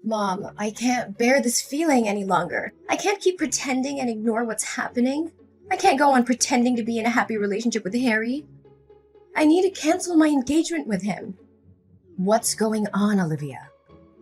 Mom, I can't bear this feeling any longer. I can't keep pretending and ignore what's happening. I can't go on pretending to be in a happy relationship with Harry. I need to cancel my engagement with him. What's going on, Olivia?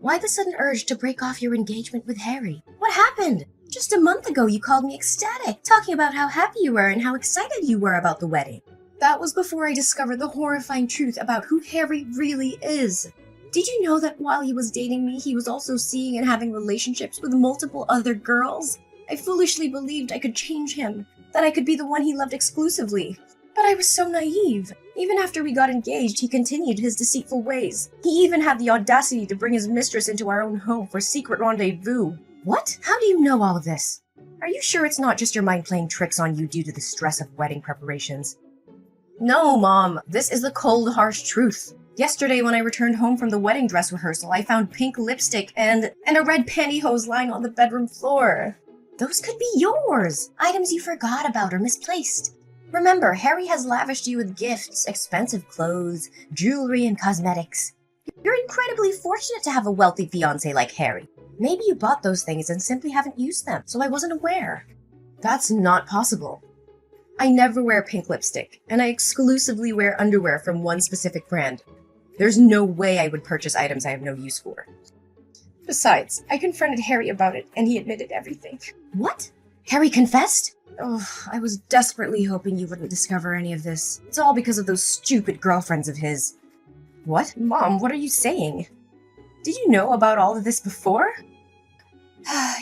Why the sudden urge to break off your engagement with Harry? What happened? Just a month ago you called me ecstatic, talking about how happy you were and how excited you were about the wedding. That was before I discovered the horrifying truth about who Harry really is. Did you know that while he was dating me, he was also seeing and having relationships with multiple other girls? I foolishly believed I could change him, that I could be the one he loved exclusively. But I was so naive. Even after we got engaged, he continued his deceitful ways. He even had the audacity to bring his mistress into our own home for secret rendezvous. What? How do you know all of this? Are you sure it's not just your mind playing tricks on you due to the stress of wedding preparations? No, Mom. This is the cold, harsh truth. Yesterday, when I returned home from the wedding dress rehearsal, I found pink lipstick and a red pantyhose lying on the bedroom floor. Those could be yours. Items you forgot about or misplaced. Remember, Harry has lavished you with gifts, expensive clothes, jewelry, and cosmetics. You're incredibly fortunate to have a wealthy fiancé like Harry. Maybe you bought those things and simply haven't used them, so I wasn't aware. That's not possible. I never wear pink lipstick, and I exclusively wear underwear from one specific brand. There's no way I would purchase items I have no use for. Besides, I confronted Harry about it, and he admitted everything. What? Harry confessed? Oh, I was desperately hoping you wouldn't discover any of this. It's all because of those stupid girlfriends of his. What? Mom, what are you saying? Did you know about all of this before?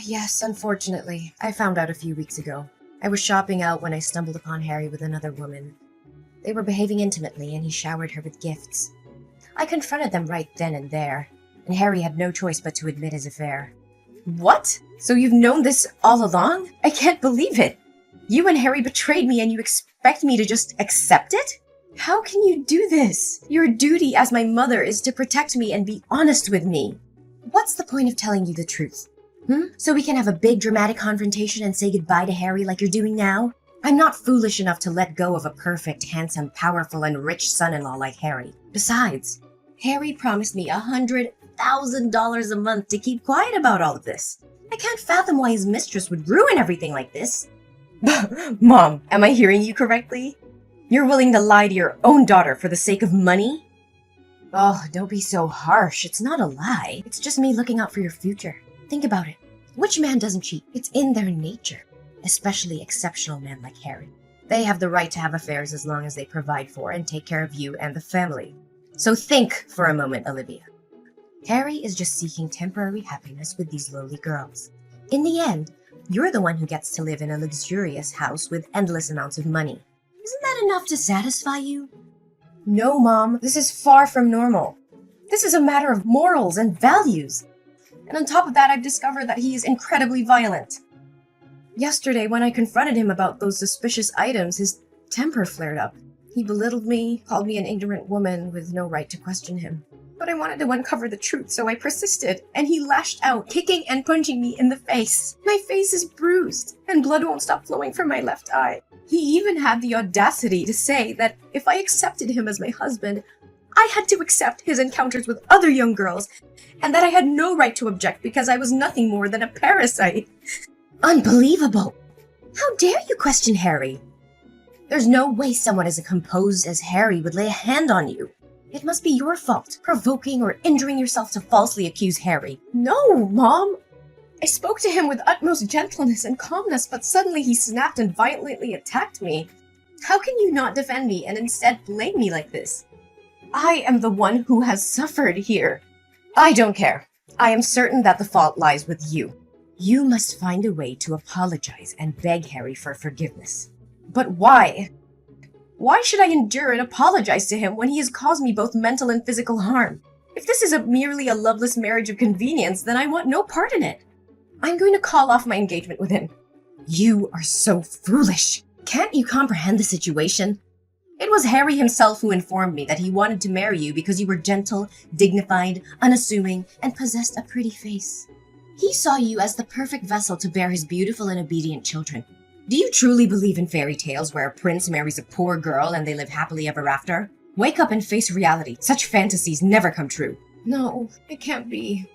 Yes, unfortunately. I found out a few weeks ago. I was shopping out when I stumbled upon Harry with another woman. They were behaving intimately, and he showered her with gifts. I confronted them right then and there, and Harry had no choice but to admit his affair. What? So you've known this all along? I can't believe it! You and Harry betrayed me and you expect me to just accept it? How can you do this? Your duty as my mother is to protect me and be honest with me. What's the point of telling you the truth? So we can have a big dramatic confrontation and say goodbye to Harry like you're doing now? I'm not foolish enough to let go of a perfect, handsome, powerful, and rich son-in-law like Harry. Besides, Harry promised me $100,000 a month to keep quiet about all of this. I can't fathom why his mistress would ruin everything like this. Mom, am I hearing you correctly? You're willing to lie to your own daughter for the sake of money? Oh, don't be so harsh. It's not a lie. It's just me looking out for your future. Think about it. Which man doesn't cheat? It's in their nature. Especially exceptional men like Harry. They have the right to have affairs as long as they provide for and take care of you and the family. So think for a moment, Olivia. Harry is just seeking temporary happiness with these lowly girls. In the end, you're the one who gets to live in a luxurious house with endless amounts of money. Isn't that enough to satisfy you? No, Mom, this is far from normal. This is a matter of morals and values. And on top of that, I've discovered that he is incredibly violent. Yesterday, when I confronted him about those suspicious items, his temper flared up. He belittled me, called me an ignorant woman with no right to question him. But I wanted to uncover the truth, so I persisted, and he lashed out, kicking and punching me in the face. My face is bruised, and blood won't stop flowing from my left eye. He even had the audacity to say that if I accepted him as my husband, I had to accept his encounters with other young girls, and that I had no right to object because I was nothing more than a parasite. Unbelievable! How dare you question Harry? There's no way someone as composed as Harry would lay a hand on you. It must be your fault, provoking or injuring yourself to falsely accuse Harry. No, Mom! I spoke to him with utmost gentleness and calmness, but suddenly he snapped and violently attacked me. How can you not defend me and instead blame me like this? I am the one who has suffered here. I don't care. I am certain that the fault lies with you. You must find a way to apologize and beg Harry for forgiveness. But why? Why should I endure and apologize to him when he has caused me both mental and physical harm? If this is merely a loveless marriage of convenience, then I want no part in it. I'm going to call off my engagement with him. You are so foolish. Can't you comprehend the situation? It was Harry himself who informed me that he wanted to marry you because you were gentle, dignified, unassuming, and possessed a pretty face. He saw you as the perfect vessel to bear his beautiful and obedient children. Do you truly believe in fairy tales where a prince marries a poor girl and they live happily ever after? Wake up and face reality. Such fantasies never come true. No, it can't be.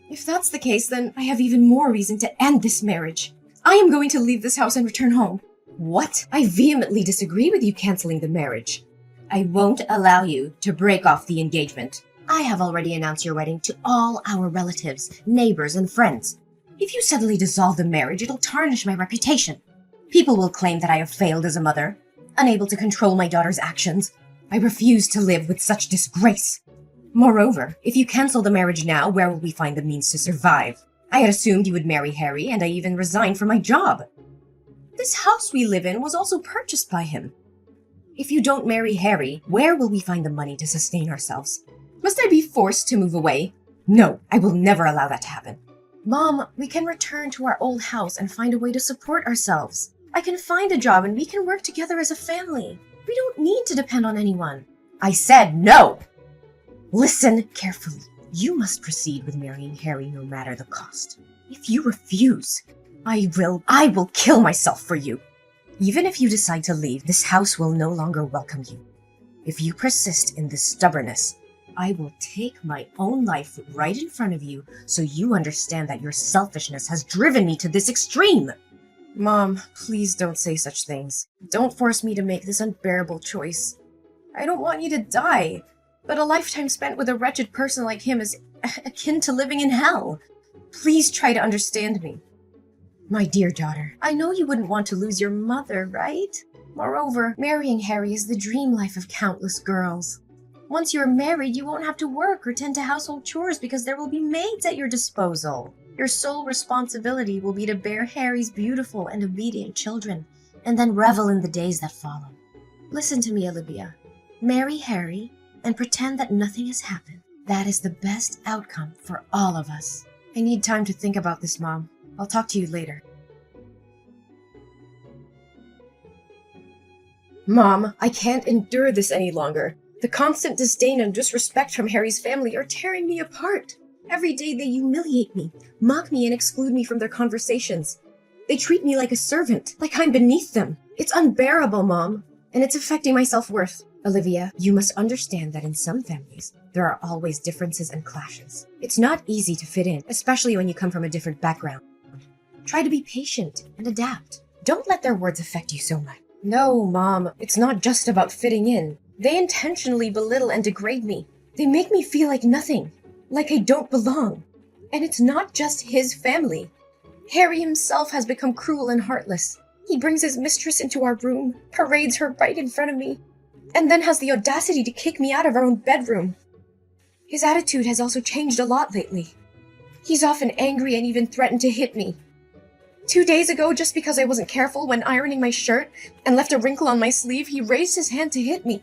If that's the case, then I have even more reason to end this marriage. I am going to leave this house and return home. What? I vehemently disagree with you canceling the marriage. I won't allow you to break off the engagement. I have already announced your wedding to all our relatives, neighbors, and friends. If you suddenly dissolve the marriage, it'll tarnish my reputation. People will claim that I have failed as a mother, unable to control my daughter's actions. I refuse to live with such disgrace. Moreover, if you cancel the marriage now, where will we find the means to survive? I had assumed you would marry Harry, and I even resigned from my job. This house we live in was also purchased by him. If you don't marry Harry, where will we find the money to sustain ourselves? Must I be forced to move away? No, I will never allow that to happen. Mom, we can return to our old house and find a way to support ourselves. I can find a job and we can work together as a family. We don't need to depend on anyone. I said no! Listen carefully. You must proceed with marrying Harry no matter the cost. If you refuse, I will kill myself for you. Even if you decide to leave, this house will no longer welcome you. If you persist in this stubbornness, I will take my own life right in front of you so you understand that your selfishness has driven me to this extreme. Mom, please don't say such things. Don't force me to make this unbearable choice. I don't want you to die, but a lifetime spent with a wretched person like him is akin to living in hell. Please try to understand me. My dear daughter, I know you wouldn't want to lose your mother, right? Moreover, marrying Harry is the dream life of countless girls. Once you're married, you won't have to work or tend to household chores because there will be maids at your disposal. Your sole responsibility will be to bear Harry's beautiful and obedient children, and then revel in the days that follow. Listen to me, Olivia. Marry Harry and pretend that nothing has happened. That is the best outcome for all of us. I need time to think about this, Mom. I'll talk to you later. Mom, I can't endure this any longer. The constant disdain and disrespect from Harry's family are tearing me apart. Every day they humiliate me, mock me, and exclude me from their conversations. They treat me like a servant, like I'm beneath them. It's unbearable, Mom, and it's affecting my self-worth. Olivia, you must understand that in some families, there are always differences and clashes. It's not easy to fit in, especially when you come from a different background. Try to be patient and adapt. Don't let their words affect you so much. No, Mom, it's not just about fitting in. They intentionally belittle and degrade me. They make me feel like nothing, like I don't belong. And it's not just his family. Harry himself has become cruel and heartless. He brings his mistress into our room, parades her right in front of me, and then has the audacity to kick me out of our own bedroom. His attitude has also changed a lot lately. He's often angry and even threatened to hit me. 2 days ago, just because I wasn't careful when ironing my shirt and left a wrinkle on my sleeve, he raised his hand to hit me.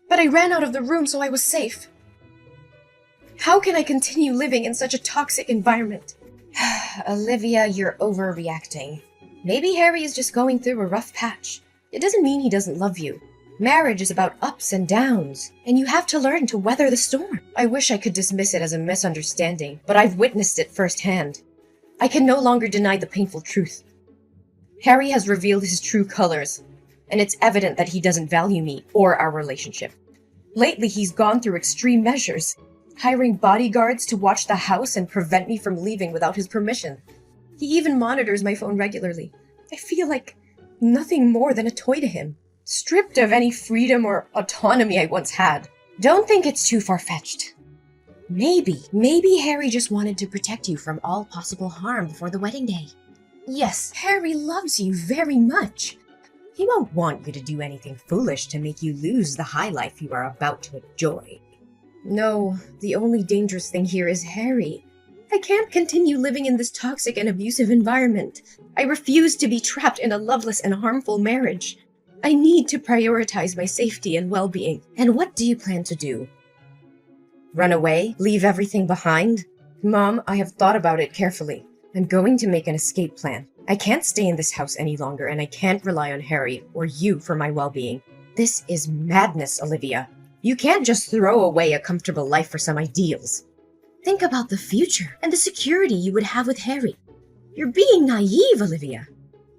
But I ran out of the room, so I was safe. How can I continue living in such a toxic environment? Olivia, you're overreacting. Maybe Harry is just going through a rough patch. It doesn't mean he doesn't love you. Marriage is about ups and downs, and you have to learn to weather the storm. I wish I could dismiss it as a misunderstanding, but I've witnessed it firsthand. I can no longer deny the painful truth. Harry has revealed his true colors, and it's evident that he doesn't value me or our relationship. Lately, he's gone through extreme measures, hiring bodyguards to watch the house and prevent me from leaving without his permission. He even monitors my phone regularly. I feel like nothing more than a toy to him, stripped of any freedom or autonomy I once had. Don't think it's too far-fetched. Maybe Harry just wanted to protect you from all possible harm before the wedding day. Yes, Harry loves you very much. He won't want you to do anything foolish to make you lose the high life you are about to enjoy. No, the only dangerous thing here is Harry. I can't continue living in this toxic and abusive environment. I refuse to be trapped in a loveless and harmful marriage. I need to prioritize my safety and well-being. And what do you plan to do? Run away? Leave everything behind? Mom, I have thought about it carefully. I'm going to make an escape plan. I can't stay in this house any longer, and I can't rely on Harry or you for my well-being. This is madness, Olivia. You can't just throw away a comfortable life for some ideals. Think about the future and the security you would have with Harry. You're being naive, Olivia.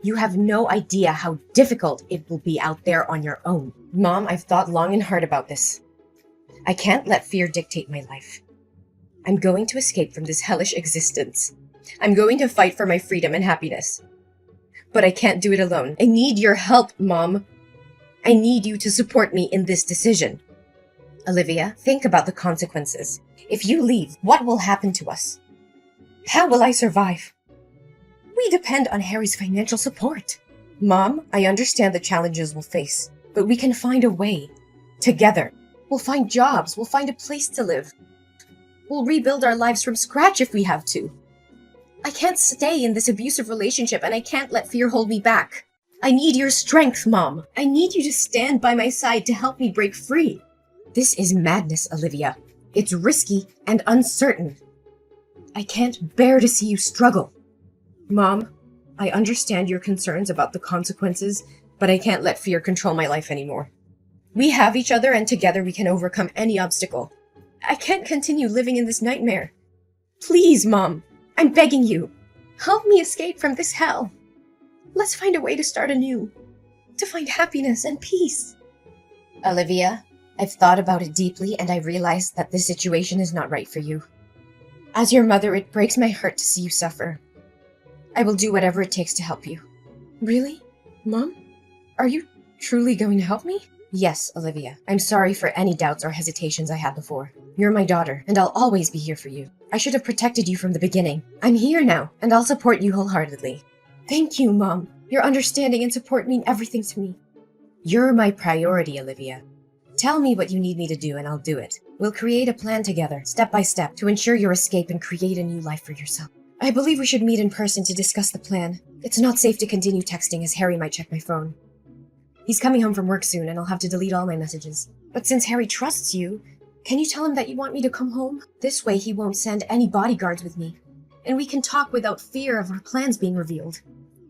You have no idea how difficult it will be out there on your own. Mom, I've thought long and hard about this. I can't let fear dictate my life. I'm going to escape from this hellish existence. I'm going to fight for my freedom and happiness. But I can't do it alone. I need your help, Mom. I need you to support me in this decision. Olivia, think about the consequences. If you leave, what will happen to us? How will I survive? We depend on Harry's financial support. Mom, I understand the challenges we'll face, but we can find a way. Together. We'll find jobs. We'll find a place to live. We'll rebuild our lives from scratch if we have to. I can't stay in this abusive relationship, and I can't let fear hold me back. I need your strength, Mom. I need you to stand by my side to help me break free. This is madness, Olivia. It's risky and uncertain. I can't bear to see you struggle. Mom, I understand your concerns about the consequences, but I can't let fear control my life anymore. We have each other, and together we can overcome any obstacle. I can't continue living in this nightmare. Please, Mom, I'm begging you. Help me escape from this hell. Let's find a way to start anew, to find happiness and peace. Olivia, I've thought about it deeply, and I realized that this situation is not right for you. As your mother, it breaks my heart to see you suffer. I will do whatever it takes to help you. Really? Mom? Are you truly going to help me? Yes, Olivia. I'm sorry for any doubts or hesitations I had before. You're my daughter, and I'll always be here for you. I should have protected you from the beginning. I'm here now, and I'll support you wholeheartedly. Thank you, Mom. Your understanding and support mean everything to me. You're my priority, Olivia. Tell me what you need me to do, and I'll do it. We'll create a plan together, step by step, to ensure your escape and create a new life for yourself. I believe we should meet in person to discuss the plan. It's not safe to continue texting, as Harry might check my phone. He's coming home from work soon, and I'll have to delete all my messages. But since Harry trusts you, can you tell him that you want me to come home? This way he won't send any bodyguards with me, and we can talk without fear of our plans being revealed.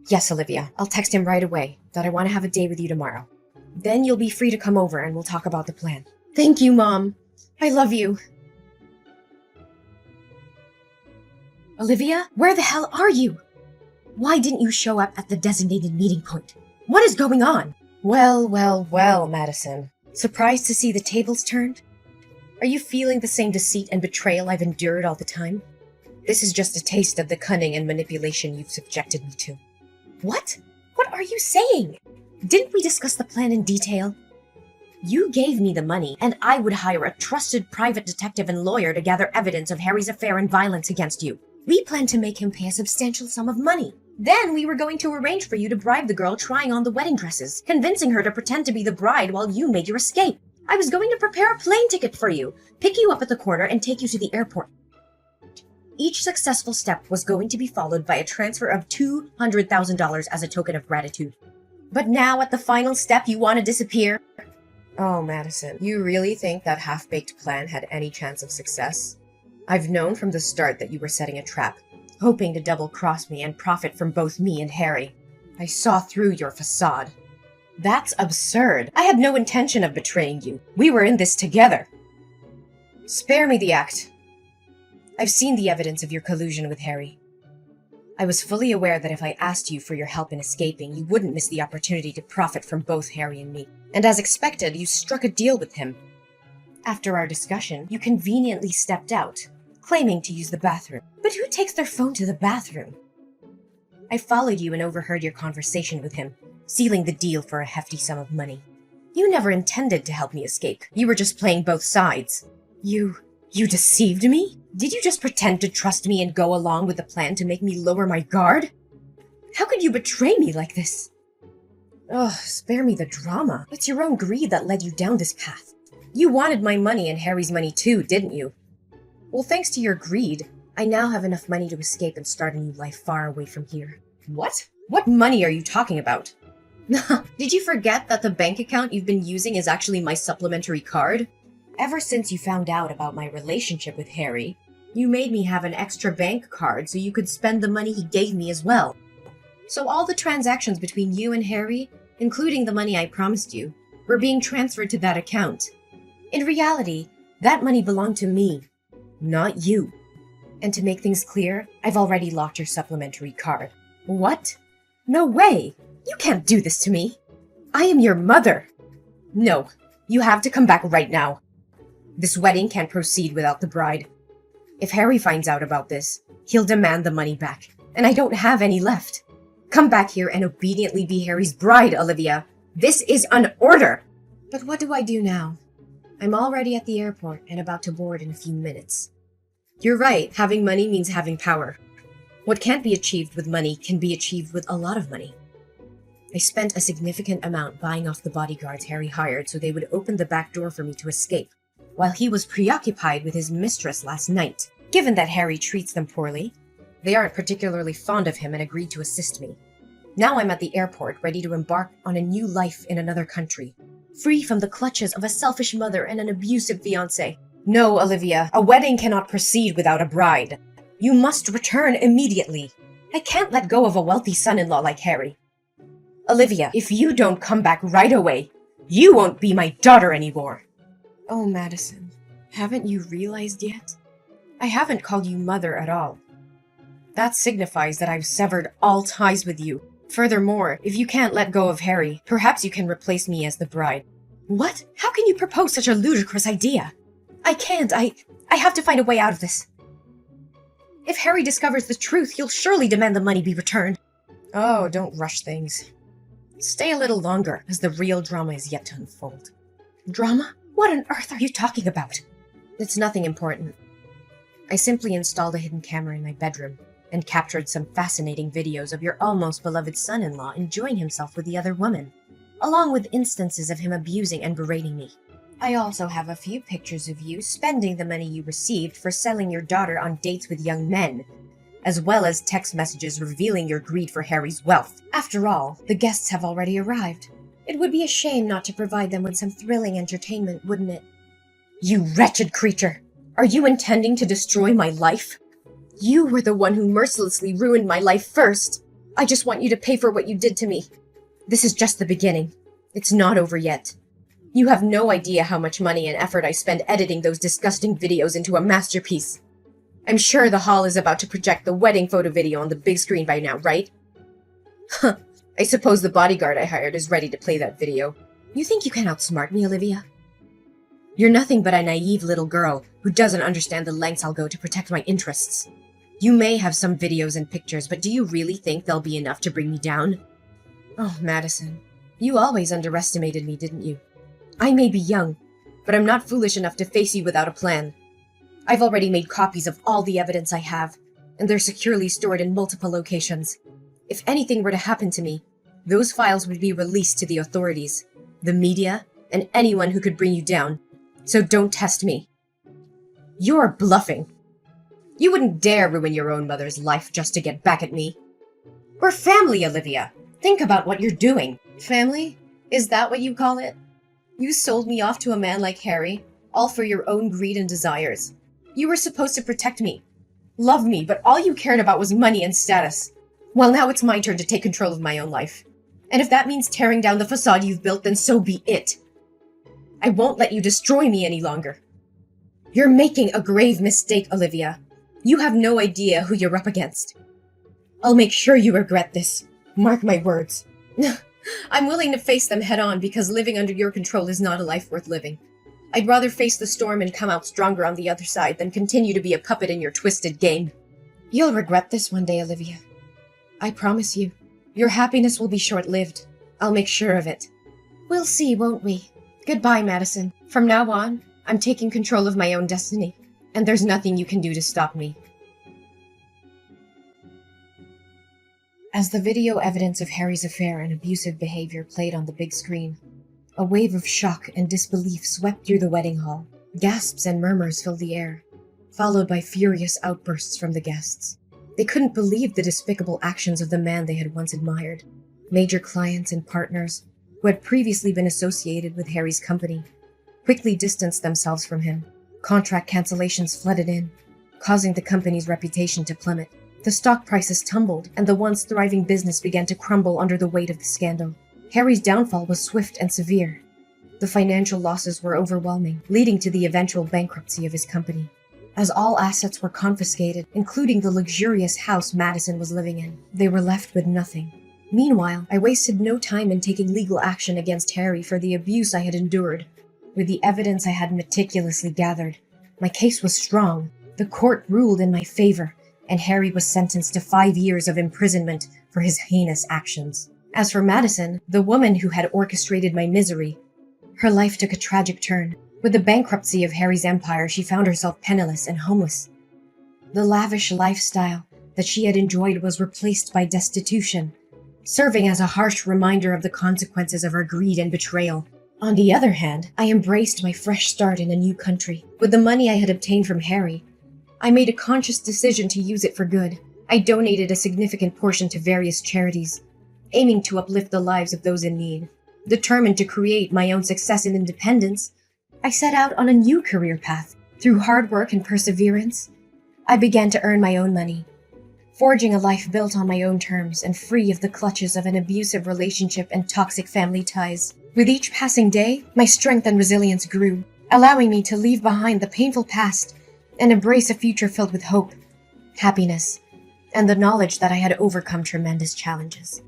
Yes, Olivia, I'll text him right away that I want to have a day with you tomorrow. Then you'll be free to come over and we'll talk about the plan. Thank you, Mom. I love you. Olivia, where the hell are you? Why didn't you show up at the designated meeting point? What is going on? Well, Madison. Surprised to see the tables turned? Are you feeling the same deceit and betrayal I've endured all the time? This is just a taste of the cunning and manipulation you've subjected me to. What? What are you saying? Didn't we discuss the plan in detail? You gave me the money, and I would hire a trusted private detective and lawyer to gather evidence of Harry's affair and violence against you. We planned to make him pay a substantial sum of money. Then we were going to arrange for you to bribe the girl trying on the wedding dresses, convincing her to pretend to be the bride while you made your escape. I was going to prepare a plane ticket for you, pick you up at the corner, and take you to the airport. Each successful step was going to be followed by a transfer of $200,000 as a token of gratitude. But now at the final step, you want to disappear? Oh, Madison, you really think that half-baked plan had any chance of success? I've known from the start that you were setting a trap, hoping to double-cross me and profit from both me and Harry. I saw through your facade. That's absurd. I had no intention of betraying you. We were in this together. Spare me the act. I've seen the evidence of your collusion with Harry. I was fully aware that if I asked you for your help in escaping, you wouldn't miss the opportunity to profit from both Harry and me. And as expected, you struck a deal with him. After our discussion, you conveniently stepped out, claiming to use the bathroom. But who takes their phone to the bathroom? I followed you and overheard your conversation with him, sealing the deal for a hefty sum of money. You never intended to help me escape. You were just playing both sides. You deceived me? Did you just pretend to trust me and go along with the plan to make me lower my guard? How could you betray me like this? Ugh, spare me the drama. It's your own greed that led you down this path. You wanted my money and Harry's money too, didn't you? Well, thanks to your greed, I now have enough money to escape and start a new life far away from here. What? What money are you talking about? Did you forget that the bank account you've been using is actually my supplementary card? Ever since you found out about my relationship with Harry, you made me have an extra bank card so you could spend the money he gave me as well. So all the transactions between you and Harry, including the money I promised you, were being transferred to that account. In reality, that money belonged to me, not you. And to make things clear, I've already locked your supplementary card. What? No way! You can't do this to me! I am your mother! No, you have to come back right now. This wedding can't proceed without the bride. If Harry finds out about this, he'll demand the money back, and I don't have any left. Come back here and obediently be Harry's bride, Olivia. This is an order! But what do I do now? I'm already at the airport and about to board in a few minutes. You're right, having money means having power. What can't be achieved with money can be achieved with a lot of money. I spent a significant amount buying off the bodyguards Harry hired so they would open the back door for me to escape, while he was preoccupied with his mistress last night. Given that Harry treats them poorly, they aren't particularly fond of him and agreed to assist me. Now I'm at the airport, ready to embark on a new life in another country, free from the clutches of a selfish mother and an abusive fiancé. No, Olivia, a wedding cannot proceed without a bride. You must return immediately. I can't let go of a wealthy son-in-law like Harry. Olivia, if you don't come back right away, you won't be my daughter anymore. Oh, Madison, haven't you realized yet? I haven't called you mother at all. That signifies that I've severed all ties with you. Furthermore, if you can't let go of Harry, perhaps you can replace me as the bride. What? How can you propose such a ludicrous idea? I can't. I have to find a way out of this. If Harry discovers the truth, he'll surely demand the money be returned. Oh, don't rush things. Stay a little longer, as the real drama is yet to unfold. Drama? What on earth are you talking about? It's nothing important. I simply installed a hidden camera in my bedroom and captured some fascinating videos of your almost beloved son-in-law enjoying himself with the other woman, along with instances of him abusing and berating me. I also have a few pictures of you spending the money you received for selling your daughter on dates with young men, as well as text messages revealing your greed for Harry's wealth. After all, the guests have already arrived. It would be a shame not to provide them with some thrilling entertainment, wouldn't it? You wretched creature! Are you intending to destroy my life? You were the one who mercilessly ruined my life first. I just want you to pay for what you did to me. This is just the beginning. It's not over yet. You have no idea how much money and effort I spend editing those disgusting videos into a masterpiece. I'm sure the hall is about to project the wedding photo video on the big screen by now, right? Huh. I suppose the bodyguard I hired is ready to play that video. You think you can outsmart me, Olivia? You're nothing but a naive little girl who doesn't understand the lengths I'll go to protect my interests. You may have some videos and pictures, but do you really think they'll be enough to bring me down? Oh, Madison, you always underestimated me, didn't you? I may be young, but I'm not foolish enough to face you without a plan. I've already made copies of all the evidence I have, and they're securely stored in multiple locations. If anything were to happen to me, those files would be released to the authorities, the media, and anyone who could bring you down. So don't test me. You're bluffing. You wouldn't dare ruin your own mother's life just to get back at me. We're family, Olivia. Think about what you're doing. Family? Is that what you call it? You sold me off to a man like Harry, all for your own greed and desires. You were supposed to protect me, love me, but all you cared about was money and status. Well, now it's my turn to take control of my own life. And if that means tearing down the facade you've built, then so be it. I won't let you destroy me any longer. You're making a grave mistake, Olivia. You have no idea who you're up against. I'll make sure you regret this. Mark my words. I'm willing to face them head on because living under your control is not a life worth living. I'd rather face the storm and come out stronger on the other side than continue to be a puppet in your twisted game. You'll regret this one day, Olivia. I promise you. Your happiness will be short-lived. I'll make sure of it. We'll see, won't we? Goodbye, Madison. From now on, I'm taking control of my own destiny, and there's nothing you can do to stop me. As the video evidence of Harry's affair and abusive behavior played on the big screen, a wave of shock and disbelief swept through the wedding hall. Gasps and murmurs filled the air, followed by furious outbursts from the guests. They couldn't believe the despicable actions of the man they had once admired. Major clients and partners, who had previously been associated with Harry's company, quickly distanced themselves from him. Contract cancellations flooded in, causing the company's reputation to plummet. The stock prices tumbled, and the once thriving business began to crumble under the weight of the scandal. Harry's downfall was swift and severe. The financial losses were overwhelming, leading to the eventual bankruptcy of his company. As all assets were confiscated, including the luxurious house Madison was living in, they were left with nothing. Meanwhile, I wasted no time in taking legal action against Harry for the abuse I had endured. With the evidence I had meticulously gathered, my case was strong. The court ruled in my favor, and Harry was sentenced to 5 years of imprisonment for his heinous actions. As for Madison, the woman who had orchestrated my misery, her life took a tragic turn. With the bankruptcy of Harry's empire, she found herself penniless and homeless. The lavish lifestyle that she had enjoyed was replaced by destitution, serving as a harsh reminder of the consequences of her greed and betrayal. On the other hand, I embraced my fresh start in a new country. With the money I had obtained from Harry, I made a conscious decision to use it for good. I donated a significant portion to various charities, aiming to uplift the lives of those in need. Determined to create my own success and independence, I set out on a new career path. Through hard work and perseverance, I began to earn my own money, forging a life built on my own terms and free of the clutches of an abusive relationship and toxic family ties. With each passing day, my strength and resilience grew, allowing me to leave behind the painful past and embrace a future filled with hope, happiness, and the knowledge that I had overcome tremendous challenges.